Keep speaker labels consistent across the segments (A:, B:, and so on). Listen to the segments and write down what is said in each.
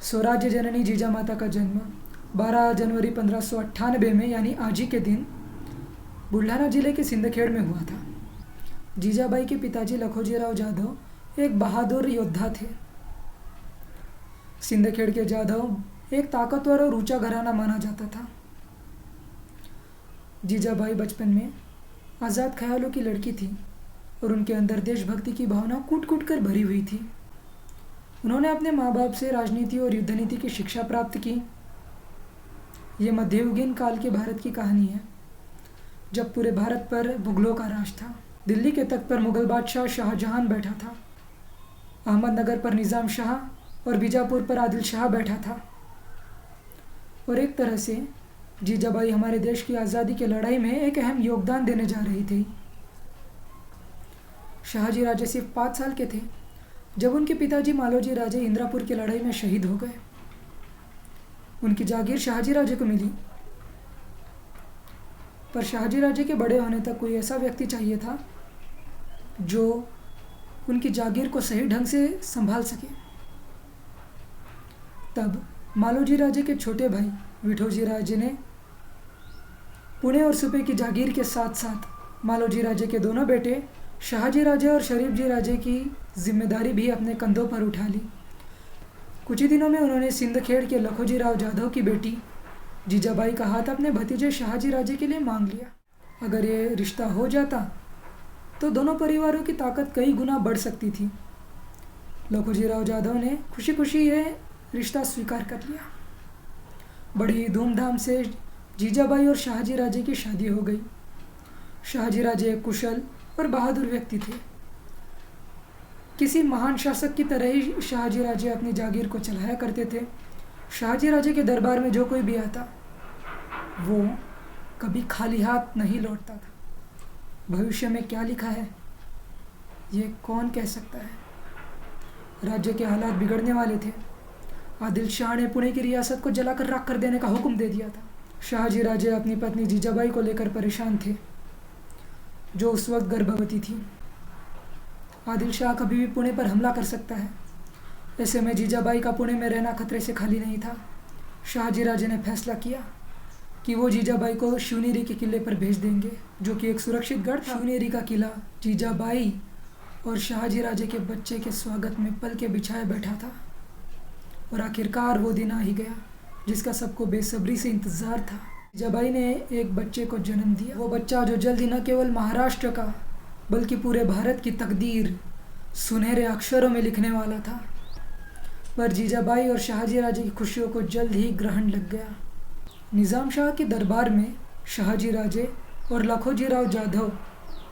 A: स्वराज्य जननी जीजा माता का जन्म 12 जनवरी 1598 में यानी आज ही के दिन बुल्ढाना जिले के सिंदखेड़ में हुआ था। जीजाबाई के पिताजी लखोजीराव जाधव एक बहादुर योद्धा थे। सिंदखेड़ के जाधव एक ताकतवर और ऊंचा घराना माना जाता था। जीजाबाई बचपन में आज़ाद ख्यालों की लड़की थी और उनके अंदर देशभक्ति की भावना कूट कूट कर भरी हुई थी। उन्होंने अपने माँ बाप से राजनीति और युद्ध नीति की शिक्षा प्राप्त की। ये मध्ययुगीन काल के भारत की कहानी है, जब पूरे भारत पर मुगलों का राज था। दिल्ली के तख्त पर मुगल बादशाह शाहजहां बैठा था, अहमदनगर पर निज़ाम शाह और बीजापुर पर आदिल शाह बैठा था। और एक तरह से जीजाबाई हमारे देश की आज़ादी की लड़ाई में एक अहम योगदान देने जा रही थी। शाहजी राजे सिर्फ 5 साल के थे जब उनके पिताजी मालोजी राजे इंदिरापुर की लड़ाई में शहीद हो गए। उनकी जागीर शाहजी राजे को मिली, पर शाहजी राजे के बड़े होने तक कोई ऐसा व्यक्ति चाहिए था जो उनकी जागीर को सही ढंग से संभाल सके। तब मालोजी राजे के छोटे भाई विठोजी राजे ने पुणे और सुपे की जागीर के साथ साथ मालोजी राजे के दोनों बेटे शाहजी राजे और शरीफ जी राजे की जिम्मेदारी भी अपने कंधों पर उठा ली। कुछ ही दिनों में उन्होंने सिंदखेड़ के लखोजीराव जाधव की बेटी जीजाबाई का हाथ अपने भतीजे शाहजी राजे के लिए मांग लिया। अगर ये रिश्ता हो जाता तो दोनों परिवारों की ताकत कई गुना बढ़ सकती थी। लखोजीराव जाधव ने खुशी खुशी ये रिश्ता स्वीकार कर लिया। बड़ी ही धूमधाम से जीजाबाई और शाहजी राजे की शादी हो गई। शाहजी राजे एक कुशल और बहादुर व्यक्ति थे। किसी महान शासक की तरह ही शाहजी राजे अपनी जागीर को चलाया करते थे। शाहजी राजे के दरबार में जो कोई भी आता वो कभी खाली हाथ नहीं लौटता था। भविष्य में क्या लिखा है ये कौन कह सकता है। राज्य के हालात बिगड़ने वाले थे। आदिल शाह ने पुणे की रियासत को जलाकर राख कर देने का हुक्म दे दिया था। शाहजी राजे अपनी पत्नी जीजाबाई को लेकर परेशान थे, जो उस वक्त गर्भवती थी। आदिल शाह कभी भी पुणे पर हमला कर सकता है। ऐसे में जीजाबाई का पुणे में रहना खतरे से खाली नहीं था। शाहजी राजे ने फैसला किया कि वो जीजाबाई को शिवनेरी के किले पर भेज देंगे, जो कि एक सुरक्षित गढ़ था। शिवनेरी का किला जीजाबाई और शाहजी राजे के बच्चे के स्वागत में पल के बिछाए बैठा था। और आखिरकार वो दिन आ ही गया जिसका सबको बेसब्री से इंतज़ार था। जीजाबाई ने एक बच्चे को जन्म दिया। वो बच्चा जो जल्द ही न केवल महाराष्ट्र का बल्कि पूरे भारत की तकदीर सुनहरे अक्षरों में लिखने वाला था। पर जीजाबाई और शाहजी राजे की खुशियों को जल्द ही ग्रहण लग गया। निज़ाम शाह के दरबार में शाहजी राजे और लखोजीराव जाधव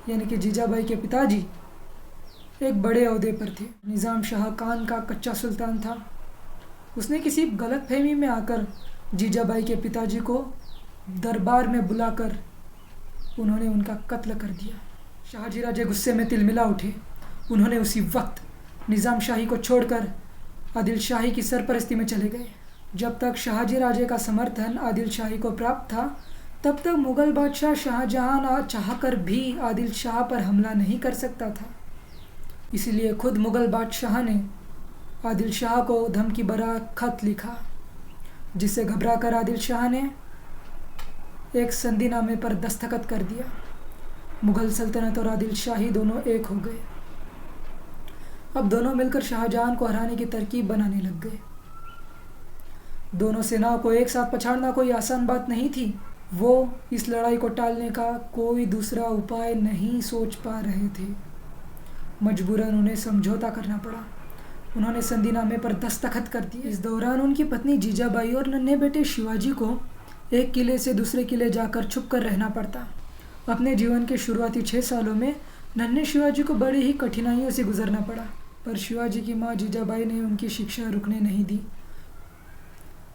A: यानी कि जीजाबाई के पिताजी एक बड़े ओहदे पर थे। निज़ाम शाह कान का कच्चा सुल्तान था। उसने किसी गलतफहमी में आकर जीजाबाई के पिताजी को दरबार में बुलाकर उन्होंने उनका कत्ल कर दिया। शाहजी राजे गुस्से में तिलमिला उठे। उन्होंने उसी वक्त निज़ाम शाही को छोड़कर आदिल शाही की सरपरस्ती में चले गए। जब तक शाहजी राजे का समर्थन आदिल शाही को प्राप्त था, तब तक मुग़ल बादशाह शाहजहां चाहकर भी आदिल शाह पर हमला नहीं कर सकता था। इसलिए खुद मुग़ल बादशाह ने आदिल शाह को धमकी भरा खत लिखा, जिससे घबराकर आदिल शाह ने एक संधिनामे पर दस्तखत कर दिया। मुग़ल सल्तनत और आदिल शाही दोनों एक हो गए। अब दोनों मिलकर शाहजहां को हराने की तरकीब बनाने लग गए। दोनों सेनाओं को एक साथ पछाड़ना कोई आसान बात नहीं थी। वो इस लड़ाई को टालने का कोई दूसरा उपाय नहीं सोच पा रहे थे। मजबूरन उन्हें समझौता करना पड़ा। उन्होंने संधिनामे पर दस्तखत कर दिए। इस दौरान उनकी पत्नी जीजाबाई और नन्हे बेटे शिवाजी को एक किले से दूसरे किले जाकर छुप कर रहना पड़ता। अपने जीवन के शुरुआती 6 सालों में नन्हे शिवाजी को बड़ी ही कठिनाइयों से गुजरना पड़ा, पर शिवाजी की माँ जीजाबाई ने उनकी शिक्षा रुकने नहीं दी।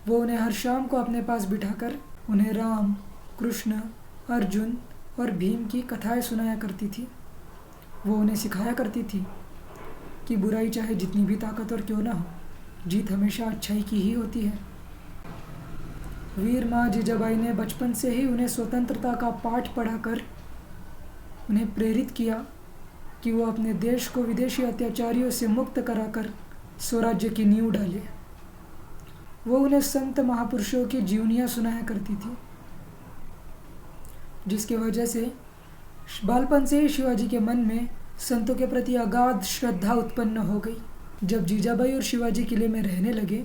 A: वो उन्हें हर शाम को अपने पास बिठाकर उन्हें राम, कृष्ण, अर्जुन और भीम की कथाएं सुनाया करती थी। वो उन्हें सिखाया करती थी कि बुराई चाहे जितनी भी ताकतवर क्यों ना हो, जीत हमेशा अच्छाई की ही होती है। वीर माँ जीजाबाई ने बचपन से ही उन्हें स्वतंत्रता का पाठ पढ़ाकर उन्हें प्रेरित किया कि वो अपने देश को विदेशी अत्याचारियों से मुक्त कराकर स्वराज्य की नींव डाले। वो उन्हें संत महापुरुषों की जीवनियाँ सुनाया करती थी, जिसकी वजह से बालपन से ही शिवाजी के मन में संतों के प्रति अगाध श्रद्धा उत्पन्न हो गई। जब जीजाबाई और शिवाजी किले में रहने लगे,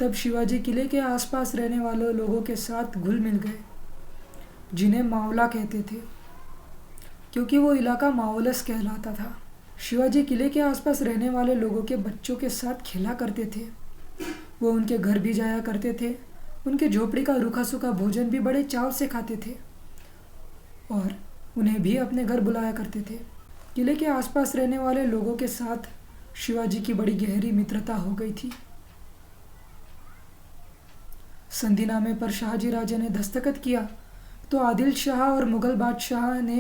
A: तब शिवाजी किले के आसपास रहने वाले लोगों के साथ घुल मिल गए, जिन्हें मावला कहते थे, क्योंकि वो इलाका मावलस कहलाता था। शिवाजी किले के आसपास रहने वाले लोगों के बच्चों के साथ खेला करते थे। वो उनके घर भी जाया करते थे। उनके झोपड़ी का रूखा सूखा भोजन भी बड़े चाव से खाते थे और उन्हें भी अपने घर बुलाया करते थे। किले के आसपास रहने वाले लोगों के साथ शिवाजी की बड़ी गहरी मित्रता हो गई थी। संधिनामे पर शाहजी राजे ने दस्तखत किया तो आदिल शाह और मुगल बादशाह ने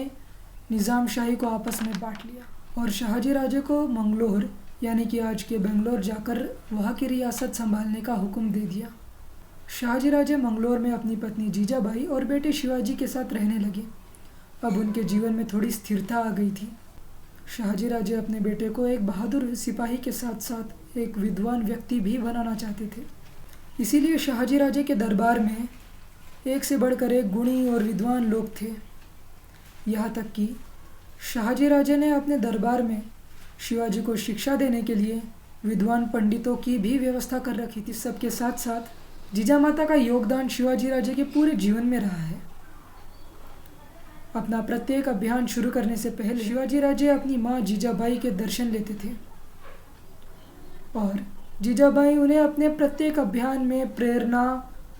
A: निज़ाम शाही को आपस में बांट लिया और शाहजी राजे को मंगलोर यानी कि आज के बेंगलोर जाकर वहाँ की रियासत संभालने का हुक्म दे दिया। शाहजी राजे मंगलोर में अपनी पत्नी जीजाबाई और बेटे शिवाजी के साथ रहने लगे। अब उनके जीवन में थोड़ी स्थिरता आ गई थी। शाहजी राजे अपने बेटे को एक बहादुर सिपाही के साथ साथ एक विद्वान व्यक्ति भी बनाना चाहते थे। इसीलिए शाहजी राजे के दरबार में एक से बढ़कर एक गुणी और विद्वान लोग थे। यहाँ तक कि शाहजी राजे ने अपने दरबार में शिवाजी को शिक्षा देने के लिए विद्वान पंडितों की भी व्यवस्था कर रखी थी। सबके साथ साथ जीजामाता का योगदान शिवाजी राजे के पूरे जीवन में रहा है। अपना प्रत्येक अभियान शुरू करने से पहले शिवाजी राजे अपनी माँ जीजाबाई के दर्शन लेते थे और जीजाबाई उन्हें अपने प्रत्येक अभियान में प्रेरणा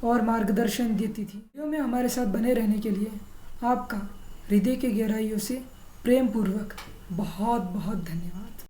A: और मार्गदर्शन देती थी। वीडियो में हमारे साथ बने रहने के लिए आपका हृदय के गहराइयों से प्रेम पूर्वक बहुत बहुत धन्यवाद।